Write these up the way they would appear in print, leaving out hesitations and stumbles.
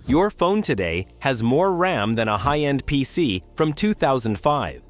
Your phone today has more RAM than a high-end PC from 2005.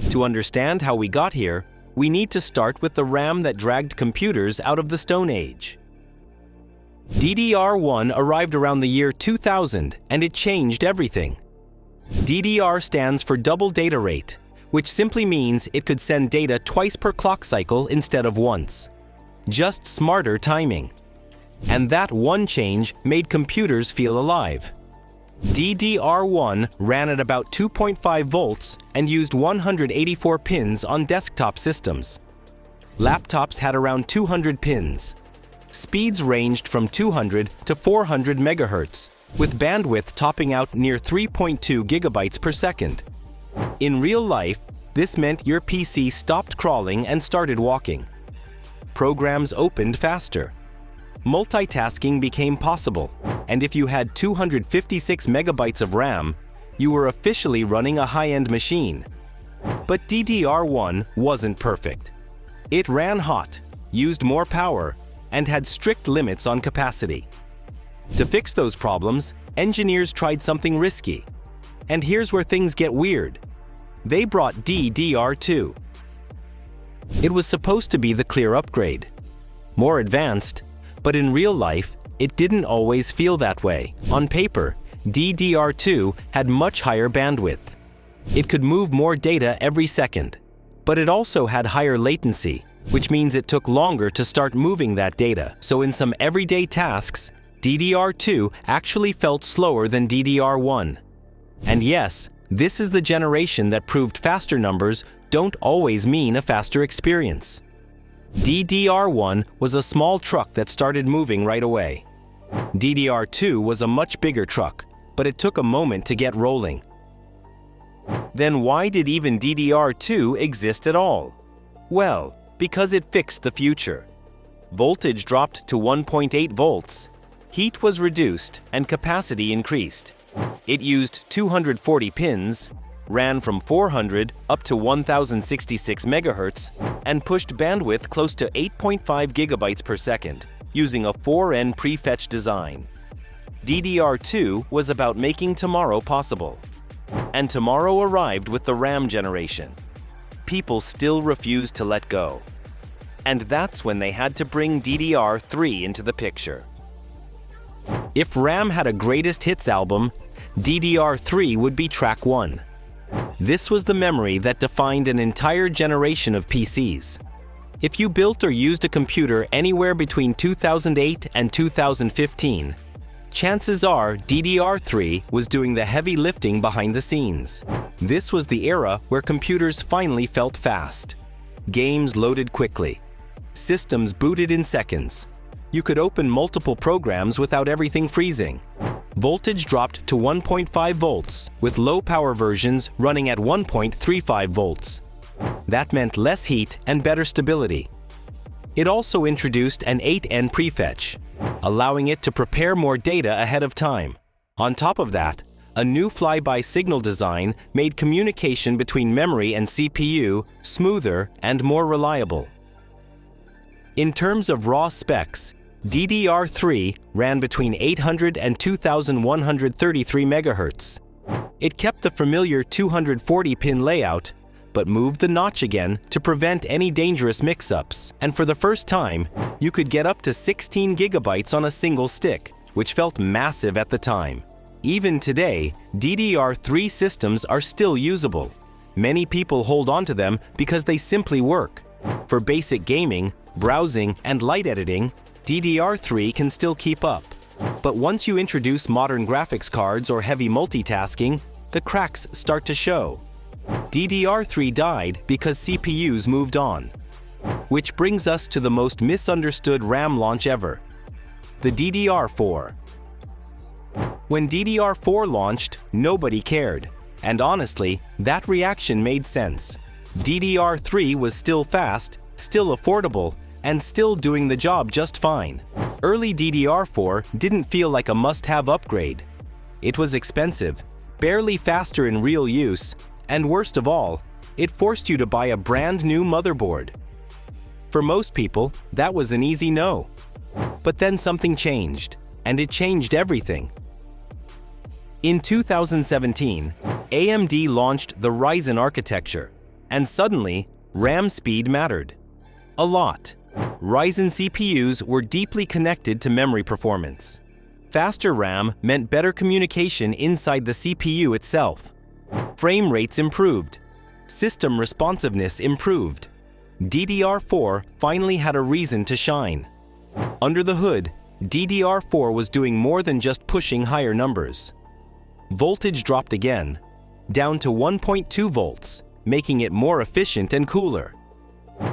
To understand how we got here, we need to start with the RAM that dragged computers out of the Stone Age. DDR1 arrived around the year 2000, and it changed everything. DDR stands for double data rate, which simply means it could send data twice per clock cycle instead of once. Just smarter timing. And that one change made computers feel alive. DDR1 ran at about 2.5 volts and used 184 pins on desktop systems. Laptops had around 200 pins. Speeds ranged from 200 to 400 megahertz, with bandwidth topping out near 3.2 gigabytes per second. In real life, this meant your PC stopped crawling and started walking. Programs opened faster. Multitasking became possible, and if you had 256 megabytes of RAM, you were officially running a high-end machine. But DDR1 wasn't perfect. It ran hot, used more power, and had strict limits on capacity. To fix those problems, engineers tried something risky. And here's where things get weird. They brought DDR2. It was supposed to be the clear upgrade. More advanced, but in real life, it didn't always feel that way. On paper, DDR2 had much higher bandwidth. It could move more data every second, but it also had higher latency, which means it took longer to start moving that data. So in some everyday tasks, DDR2 actually felt slower than DDR1. And yes, this is the generation that proved faster numbers don't always mean a faster experience. DDR1 was a small truck that started moving right away. DDR2 was a much bigger truck, but it took a moment to get rolling. Then why did even DDR2 exist at all? Well, because it fixed the future. Voltage dropped to 1.8 volts, heat was reduced, and capacity increased. It used 240 pins, ran from 400 up to 1066 megahertz, and pushed bandwidth close to 8.5 gigabytes per second, using a 4N prefetch design. DDR2 was about making tomorrow possible. And tomorrow arrived with the RAM generation. People still refused to let go. And that's when they had to bring DDR3 into the picture. If RAM had a greatest hits album, DDR3 would be track 1. This was the memory that defined an entire generation of PCs. If you built or used a computer anywhere between 2008 and 2015, chances are DDR3 was doing the heavy lifting behind the scenes. This was the era where computers finally felt fast. Games loaded quickly. Systems booted in seconds. You could open multiple programs without everything freezing. Voltage dropped to 1.5 volts, with low-power versions running at 1.35 volts. That meant less heat and better stability. It also introduced an 8N prefetch, allowing it to prepare more data ahead of time. On top of that, a new flyby signal design made communication between memory and CPU smoother and more reliable. In terms of raw specs, DDR3 ran between 800 and 2133 MHz. It kept the familiar 240-pin layout, but moved the notch again to prevent any dangerous mix-ups. And for the first time, you could get up to 16 gigabytes on a single stick, which felt massive at the time. Even today, DDR3 systems are still usable. Many people hold on to them because they simply work. For basic gaming, browsing, and light editing, DDR3 can still keep up. But once you introduce modern graphics cards or heavy multitasking, the cracks start to show. DDR3 died because CPUs moved on. Which brings us to the most misunderstood RAM launch ever, the DDR4. When DDR4 launched, nobody cared. And honestly, that reaction made sense. DDR3 was still fast, still affordable, and still doing the job just fine. Early DDR4 didn't feel like a must-have upgrade. It was expensive, barely faster in real use, and worst of all, it forced you to buy a brand new motherboard. For most people, that was an easy no. But then something changed, and it changed everything. In 2017, AMD launched the Ryzen architecture, and suddenly, RAM speed mattered. A lot. Ryzen CPUs were deeply connected to memory performance. Faster RAM meant better communication inside the CPU itself. Frame rates improved. System responsiveness improved. DDR4 finally had a reason to shine. Under the hood, DDR4 was doing more than just pushing higher numbers. Voltage dropped again, down to 1.2 volts, making it more efficient and cooler.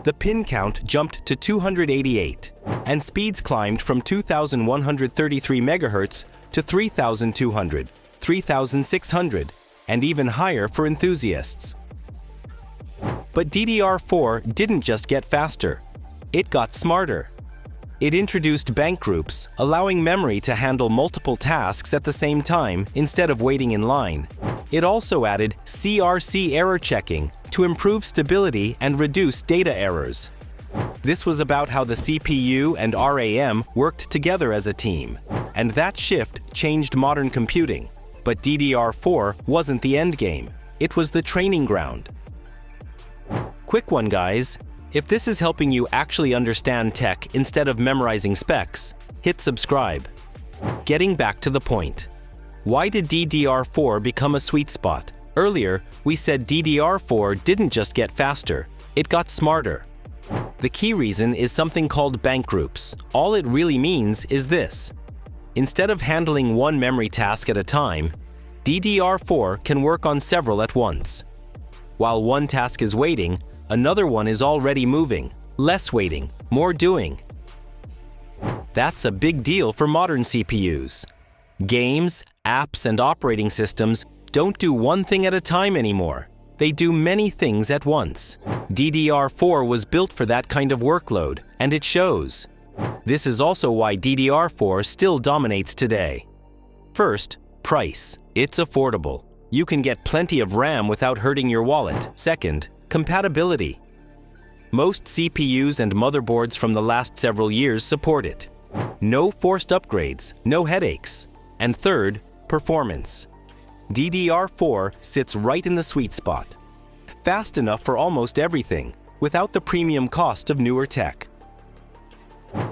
The pin count jumped to 288, and speeds climbed from 2,133 MHz to 3,200, 3,600, and even higher for enthusiasts. But DDR4 didn't just get faster, it got smarter. It introduced bank groups, allowing memory to handle multiple tasks at the same time instead of waiting in line. It also added CRC error checking to improve stability and reduce data errors. This was about how the CPU and RAM worked together as a team, and that shift changed modern computing. But DDR4 wasn't the end game, it was the training ground. Quick one, guys. If this is helping you actually understand tech instead of memorizing specs, hit subscribe. Getting back to the point. Why did DDR4 become a sweet spot? Earlier, we said DDR4 didn't just get faster, it got smarter. The key reason is something called bank groups. All it really means is this. Instead of handling one memory task at a time, DDR4 can work on several at once. While one task is waiting, another one is already moving, less waiting, more doing. That's a big deal for modern CPUs. Games, apps, and operating systems don't do one thing at a time anymore. They do many things at once. DDR4 was built for that kind of workload, and it shows. This is also why DDR4 still dominates today. First, price. It's affordable. You can get plenty of RAM without hurting your wallet. Second, compatibility. Most CPUs and motherboards from the last several years support it. No forced upgrades, no headaches. And third, performance. DDR4 sits right in the sweet spot. Fast enough for almost everything, without the premium cost of newer tech.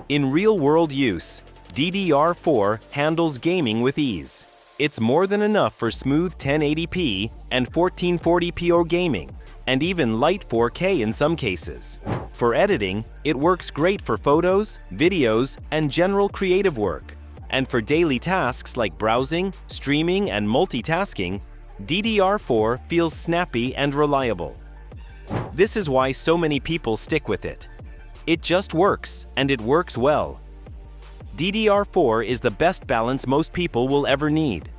In real-world use, DDR4 handles gaming with ease. It's more than enough for smooth 1080p and 1440p gaming, and even light 4K in some cases. For editing, it works great for photos, videos, and general creative work. And for daily tasks like browsing, streaming, and multitasking, DDR4 feels snappy and reliable. This is why so many people stick with it. It just works, and it works well. DDR4 is the best balance most people will ever need.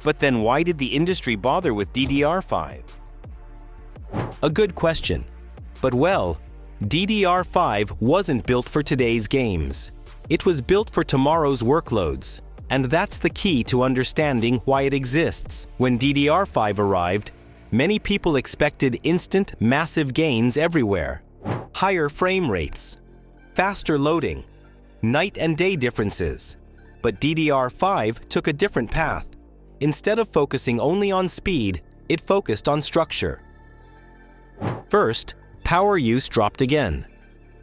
But then why did the industry bother with DDR5? A good question. But well, DDR5 wasn't built for today's games. It was built for tomorrow's workloads, and that's the key to understanding why it exists. When DDR5 arrived, many people expected instant, massive gains everywhere. Higher frame rates, faster loading, night and day differences. But DDR5 took a different path. Instead of focusing only on speed, it focused on structure. First, power use dropped again,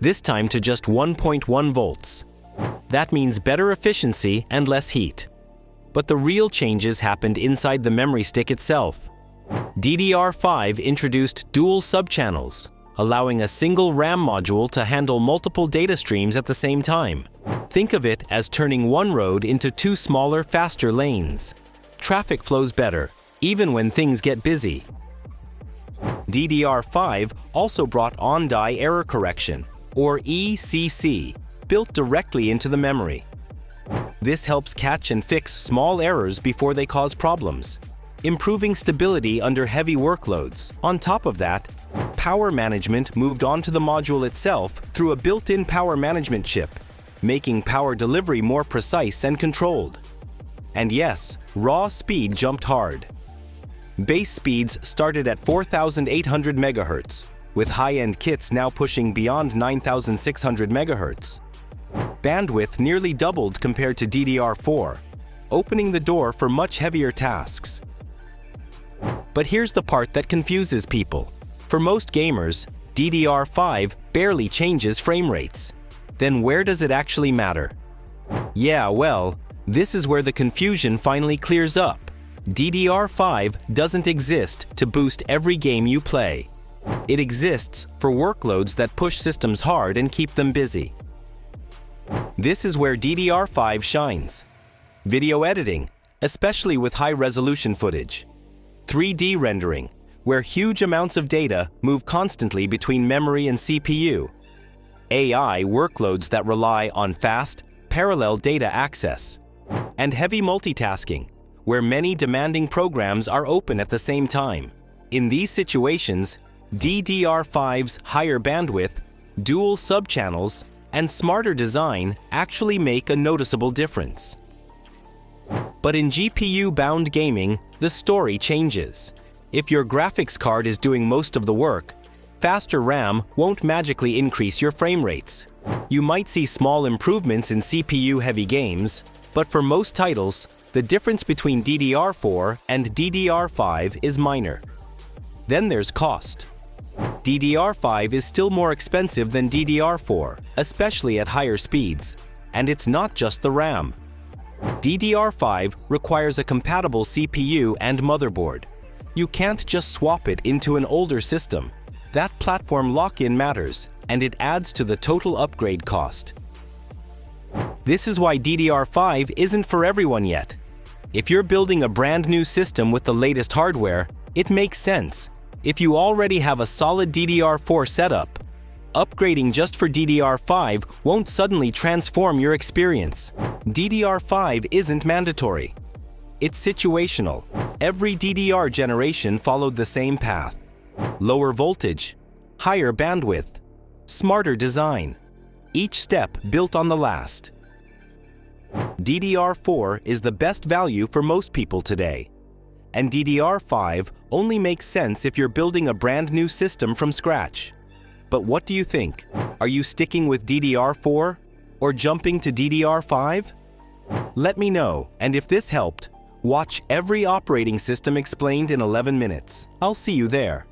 this time to just 1.1 volts. That means better efficiency and less heat. But the real changes happened inside the memory stick itself. DDR5 introduced dual subchannels, allowing a single RAM module to handle multiple data streams at the same time. Think of it as turning one road into two smaller, faster lanes. Traffic flows better, even when things get busy. DDR5 also brought on-die error correction, or ECC, built directly into the memory. This helps catch and fix small errors before they cause problems, improving stability under heavy workloads. On top of that, power management moved onto the module itself through a built-in power management chip, making power delivery more precise and controlled. And yes, raw speed jumped hard. Base speeds started at 4,800 MHz, with high-end kits now pushing beyond 9,600 MHz. Bandwidth nearly doubled compared to DDR4, opening the door for much heavier tasks. But here's the part that confuses people. For most gamers, DDR5 barely changes frame rates. Then where does it actually matter? Yeah, well, this is where the confusion finally clears up. DDR5 doesn't exist to boost every game you play. It exists for workloads that push systems hard and keep them busy. This is where DDR5 shines. Video editing, especially with high-resolution footage. 3D rendering, where huge amounts of data move constantly between memory and CPU. AI workloads that rely on fast, parallel data access. And heavy multitasking, where many demanding programs are open at the same time. In these situations, DDR5's higher bandwidth, dual subchannels, and smarter design actually make a noticeable difference. But in GPU-bound gaming, the story changes. If your graphics card is doing most of the work, faster RAM won't magically increase your frame rates. You might see small improvements in CPU-heavy games, but for most titles, the difference between DDR4 and DDR5 is minor. Then there's cost. DDR5 is still more expensive than DDR4, especially at higher speeds. And it's not just the RAM. DDR5 requires a compatible CPU and motherboard. You can't just swap it into an older system. That platform lock-in matters, and it adds to the total upgrade cost. This is why DDR5 isn't for everyone yet. If you're building a brand new system with the latest hardware, it makes sense. If you already have a solid DDR4 setup, upgrading just for DDR5 won't suddenly transform your experience. DDR5 isn't mandatory. It's situational. Every DDR generation followed the same path. Lower voltage, higher bandwidth, smarter design. Each step built on the last. DDR4 is the best value for most people today. And DDR5 only makes sense if you're building a brand new system from scratch. But what do you think? Are you sticking with DDR4 or jumping to DDR5? Let me know, and if this helped, watch every operating system explained in 11 minutes. I'll see you there.